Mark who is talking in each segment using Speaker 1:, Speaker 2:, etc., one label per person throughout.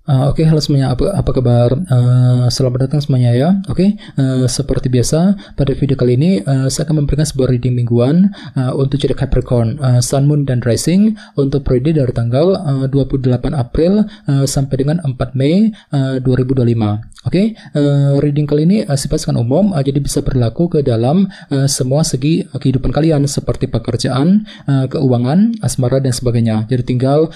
Speaker 1: Oke, halo semuanya, apa kabar? Selamat datang semuanya ya. Oke, seperti biasa pada video kali ini saya akan memberikan sebuah reading mingguan untuk zodiak Capricorn, Sun, Moon, dan Rising untuk periode dari tanggal 28 April sampai dengan 4 Mei 2025. Oke, reading kali ini sifatnya umum, jadi bisa berlaku ke dalam semua segi kehidupan kalian seperti pekerjaan, keuangan, asmara, dan sebagainya. Jadi tinggal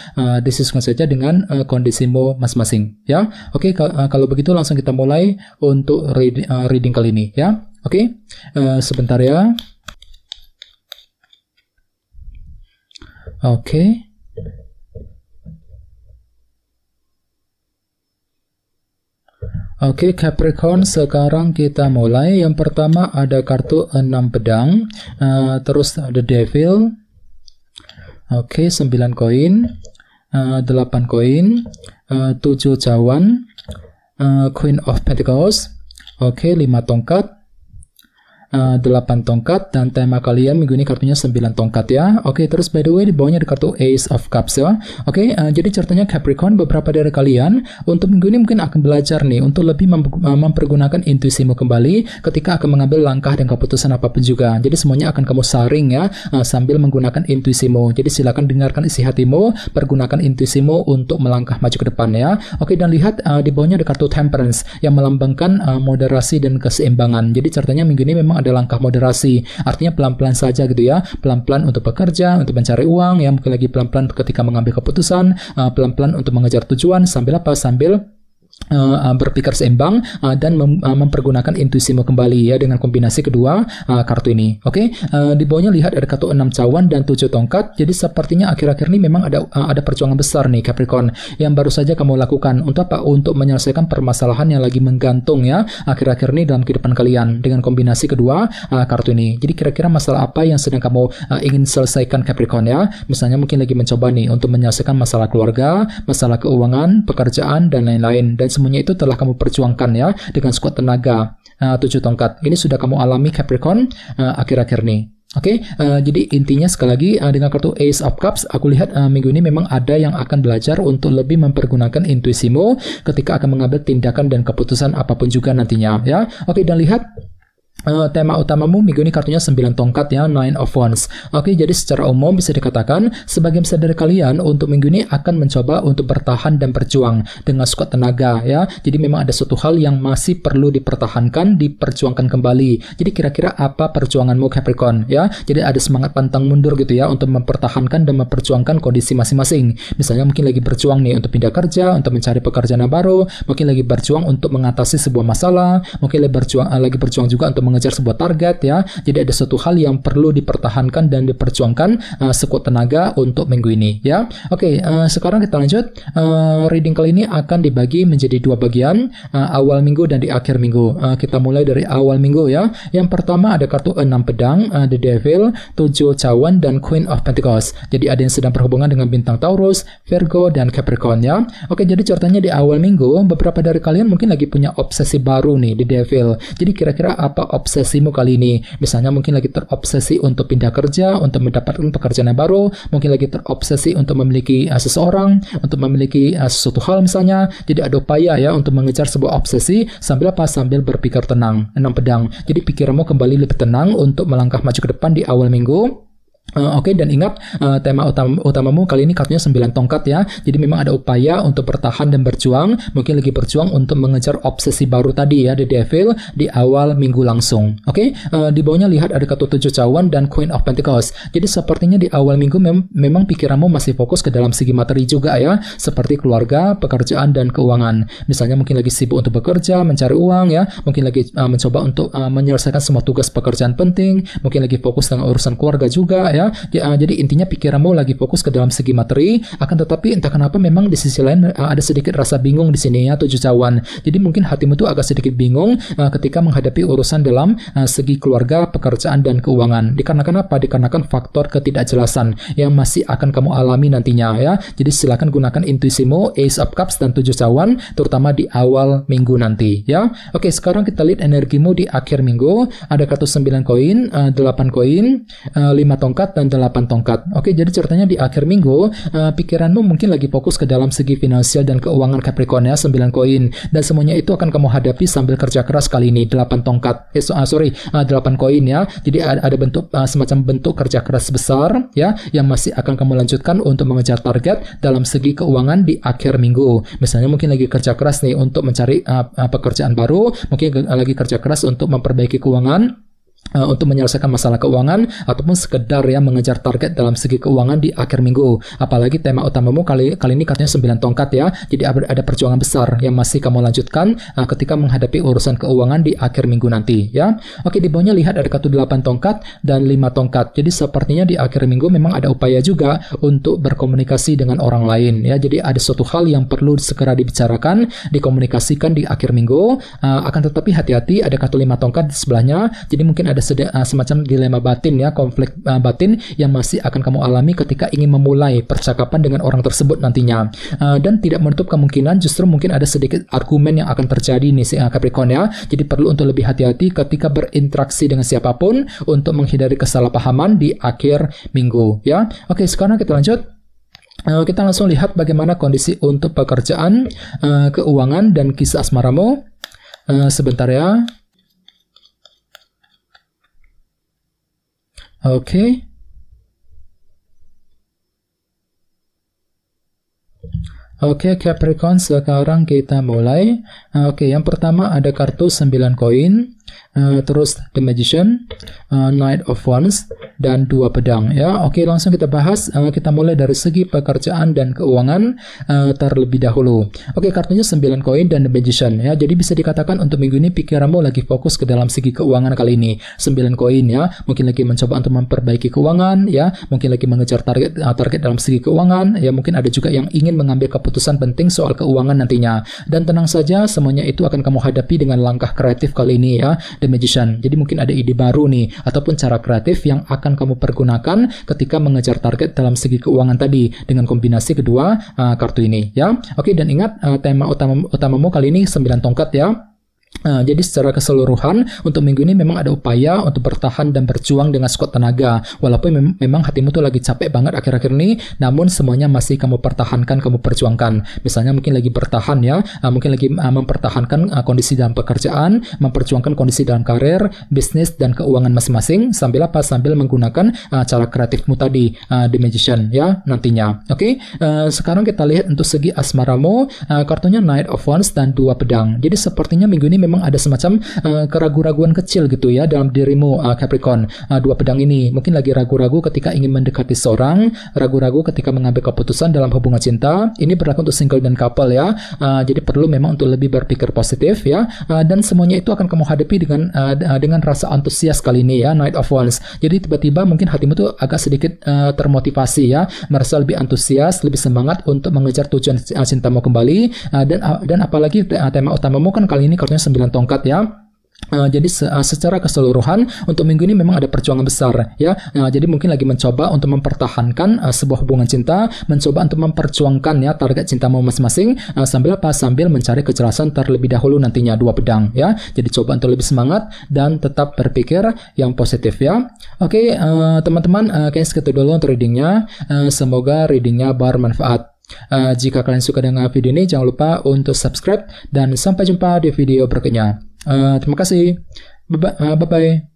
Speaker 1: disesuaikan saja dengan kondisimu masing-masing ya. Oke, kalau begitu langsung kita mulai untuk reading kali ini ya. Oke, sebentar ya. Oke. Oke, Capricorn, sekarang kita mulai. Yang pertama ada kartu 6 pedang, terus The Devil. Oke, 9 koin, 8 koin, 7 cawan, Queen of Pentacles. Oke, 5 tongkat, 8 tongkat, dan tema kalian minggu ini kartunya 9 tongkat ya. Oke, terus by the way di bawahnya ada kartu Ace of Cups ya. Oke, jadi ceritanya Capricorn, beberapa dari kalian untuk minggu ini mungkin akan belajar nih untuk lebih mempergunakan intuisimu kembali ketika akan mengambil langkah dan keputusan apapun juga. Jadi semuanya akan kamu saring ya, sambil menggunakan intuisimu. Jadi silakan dengarkan isi hatimu, pergunakan intuisimu untuk melangkah maju ke depan ya. Oke, dan lihat di bawahnya ada kartu Temperance yang melambangkan moderasi dan keseimbangan. Jadi ceritanya minggu ini memang ada langkah moderasi, artinya pelan-pelan saja gitu ya, pelan-pelan untuk bekerja, untuk mencari uang ya, mungkin lagi pelan-pelan ketika mengambil keputusan, pelan-pelan untuk mengejar tujuan, sambil berpikir seimbang dan mempergunakan intuisimu kembali ya dengan kombinasi kedua kartu ini. Oke, di bawahnya lihat ada kartu 6 cawan dan 7 tongkat. Jadi sepertinya akhir-akhir ini memang ada perjuangan besar nih Capricorn yang baru saja kamu lakukan untuk apa? Untuk menyelesaikan permasalahan yang lagi menggantung ya akhir-akhir ini dalam kehidupan kalian dengan kombinasi kedua kartu ini. Jadi kira-kira masalah apa yang sedang kamu ingin selesaikan Capricorn ya? Misalnya mungkin lagi mencoba nih untuk menyelesaikan masalah keluarga, masalah keuangan, pekerjaan, dan lain-lain. Dan semuanya itu telah kamu perjuangkan ya dengan sekuat tenaga. 7 tongkat ini sudah kamu alami Capricorn akhir-akhir ini. Oke, jadi intinya sekali lagi dengan kartu Ace of Cups aku lihat minggu ini memang ada yang akan belajar untuk lebih mempergunakan intuisimu ketika akan mengambil tindakan dan keputusan apapun juga nantinya ya. Oke, dan lihat tema utamamu minggu ini kartunya 9 tongkat ya, 9 of Wands. Oke, jadi secara umum bisa dikatakan sebagian besar dari kalian untuk minggu ini akan mencoba untuk bertahan dan berjuang dengan sekuat tenaga ya. Jadi memang ada suatu hal yang masih perlu dipertahankan, diperjuangkan kembali. Jadi kira-kira apa perjuanganmu Capricorn ya? Jadi ada semangat pantang mundur gitu ya untuk mempertahankan dan memperjuangkan kondisi masing-masing. Misalnya mungkin lagi berjuang nih untuk pindah kerja, untuk mencari pekerjaan yang baru, mungkin lagi berjuang untuk mengatasi sebuah masalah, mungkin lagi berjuang juga untuk mengejar sebuah target ya. Jadi ada suatu hal yang perlu dipertahankan dan diperjuangkan sekuat tenaga untuk minggu ini ya. Oke, sekarang kita lanjut. Reading kali ini akan dibagi menjadi 2 bagian, awal minggu dan di akhir minggu. Kita mulai dari awal minggu ya. Yang pertama ada kartu 6 pedang, The Devil, 7 cawan, dan Queen of Pentacles. Jadi ada yang sedang berhubungan dengan bintang Taurus, Virgo, dan Capricorn ya. Oke, jadi ceritanya di awal minggu beberapa dari kalian mungkin lagi punya obsesi baru nih, The Devil. Jadi kira-kira apa obsesimu kali ini? Misalnya mungkin lagi terobsesi untuk pindah kerja, untuk mendapatkan pekerjaan yang baru, mungkin lagi terobsesi untuk memiliki seseorang, untuk memiliki sesuatu hal misalnya. Jadi ada upaya ya untuk mengejar sebuah obsesi sambil berpikir tenang. 6 pedang. Jadi pikiranmu kembali lebih tenang untuk melangkah maju ke depan di awal minggu. Oke, dan ingat tema utamamu kali ini kartunya 9 tongkat ya. Jadi memang ada upaya untuk bertahan dan berjuang, mungkin lagi berjuang untuk mengejar obsesi baru tadi ya, The Devil, di awal minggu langsung. Oke, di bawahnya lihat ada kartu 7 cawan dan Queen of Pentacles. Jadi sepertinya di awal minggu memang pikiranmu masih fokus ke dalam segi materi juga ya, seperti keluarga, pekerjaan, dan keuangan. Misalnya mungkin lagi sibuk untuk bekerja, mencari uang ya, mungkin lagi mencoba untuk menyelesaikan semua tugas pekerjaan penting, mungkin lagi fokus dengan urusan keluarga juga ya. Jadi intinya pikiranmu lagi fokus ke dalam segi materi, akan tetapi entah kenapa memang di sisi lain ada sedikit rasa bingung di sini ya, 7 cawan. Jadi mungkin hatimu tuh agak sedikit bingung ketika menghadapi urusan dalam segi keluarga, pekerjaan, dan keuangan. Dikarenakan apa? Dikarenakan faktor ketidakjelasan yang masih akan kamu alami nantinya ya. Jadi silakan gunakan intuisimu, Ace of Cups dan 7 cawan, terutama di awal minggu nanti ya. Oke, sekarang kita lihat energimu di akhir minggu. Ada kartu 9 koin, 8 koin, 5 tongkat, tongkat dan 8 tongkat. Oke, jadi ceritanya di akhir minggu pikiranmu mungkin lagi fokus ke dalam segi finansial dan keuangan Capricorn ya, 9 koin, dan semuanya itu akan kamu hadapi sambil kerja keras kali ini. 8 tongkat 8 koin ya. Jadi ada bentuk semacam bentuk kerja keras besar ya, yang masih akan kamu lanjutkan untuk mengejar target dalam segi keuangan di akhir minggu. Misalnya mungkin lagi kerja keras nih untuk mencari pekerjaan baru, mungkin lagi kerja keras untuk memperbaiki keuangan, untuk menyelesaikan masalah keuangan, ataupun sekedar ya mengejar target dalam segi keuangan di akhir minggu. Apalagi tema utamamu kali ini katanya 9 tongkat ya. Jadi ada perjuangan besar yang masih kamu lanjutkan ketika menghadapi urusan keuangan di akhir minggu nanti ya. Oke, di bawahnya lihat ada kartu 8 tongkat dan 5 tongkat. Jadi sepertinya di akhir minggu memang ada upaya juga untuk berkomunikasi dengan orang lain ya. Jadi ada suatu hal yang perlu segera dibicarakan, dikomunikasikan di akhir minggu. Akan tetapi hati-hati, ada kartu 5 tongkat di sebelahnya. Jadi mungkin ada semacam dilema batin ya, konflik batin yang masih akan kamu alami ketika ingin memulai percakapan dengan orang tersebut nantinya. Dan tidak menutup kemungkinan justru mungkin ada sedikit argumen yang akan terjadi nih si Capricorn ya. Jadi perlu untuk lebih hati-hati ketika berinteraksi dengan siapapun untuk menghindari kesalahpahaman di akhir minggu ya. Oke, sekarang kita lanjut. Kita langsung lihat bagaimana kondisi untuk pekerjaan, keuangan, dan kisah asmaramu. Sebentar ya. Oke. Oke, Capricorn, sekarang kita mulai. Oke, yang pertama ada kartu 9 koin. Terus The Magician, Knight of Wands, dan 2 pedang ya. Oke, langsung kita bahas. Kita mulai dari segi pekerjaan dan keuangan terlebih dahulu. Oke, kartunya 9 koin dan The Magician ya. Jadi bisa dikatakan untuk minggu ini pikiranmu lagi fokus ke dalam segi keuangan kali ini. 9 koin ya, mungkin lagi mencoba untuk memperbaiki keuangan ya, mungkin lagi mengejar target dalam segi keuangan ya, mungkin ada juga yang ingin mengambil keputusan penting soal keuangan nantinya. Dan tenang saja, semuanya itu akan kamu hadapi dengan langkah kreatif kali ini ya, The Magician. Jadi mungkin ada ide baru nih, ataupun cara kreatif yang akan kamu pergunakan ketika mengejar target dalam segi keuangan tadi dengan kombinasi kedua kartu ini ya. Oke, dan ingat tema utamamu kali ini 9 tongkat ya. Jadi secara keseluruhan untuk minggu ini memang ada upaya untuk bertahan dan berjuang dengan sekuat tenaga. Walaupun memang hatimu tuh lagi capek banget akhir-akhir ini, namun semuanya masih kamu pertahankan, kamu perjuangkan. Misalnya mungkin lagi bertahan ya, mungkin lagi mempertahankan kondisi dalam pekerjaan, memperjuangkan kondisi dalam karir, bisnis, dan keuangan masing-masing. Sambil menggunakan cara kreatifmu tadi, The Magician ya nantinya. Oke, sekarang kita lihat untuk segi asmaramu, kartunya Knight of Wands dan 2 pedang. Jadi sepertinya minggu ini memang ada semacam keraguan-raguan kecil gitu ya dalam dirimu Capricorn. 2 pedang ini mungkin lagi ragu-ragu ketika ingin mendekati seorang, ragu-ragu ketika mengambil keputusan dalam hubungan cinta. Ini berlaku untuk single dan couple ya. Jadi perlu memang untuk lebih berpikir positif ya. Dan semuanya itu akan kamu hadapi dengan rasa antusias kali ini ya, Knight of Wands. Jadi tiba-tiba mungkin hatimu tuh agak sedikit termotivasi ya, merasa lebih antusias, lebih semangat untuk mengejar tujuan cintamu kembali. Dan apalagi tema utamamu kan kali ini kartunya 9 tongkat ya. Jadi secara keseluruhan untuk minggu ini memang ada perjuangan besar ya. Jadi mungkin lagi mencoba untuk mempertahankan sebuah hubungan cinta, mencoba untuk memperjuangkan ya target cintamu masing-masing, sambil mencari kejelasan terlebih dahulu nantinya. 2 pedang ya. Jadi coba untuk lebih semangat dan tetap berpikir yang positif ya. Oke, teman-teman, kayaknya segitu dulu untuk readingnya. Semoga readingnya bermanfaat. Jika kalian suka dengan video ini, jangan lupa untuk subscribe, dan sampai jumpa di video berikutnya. Terima kasih. Bye-bye.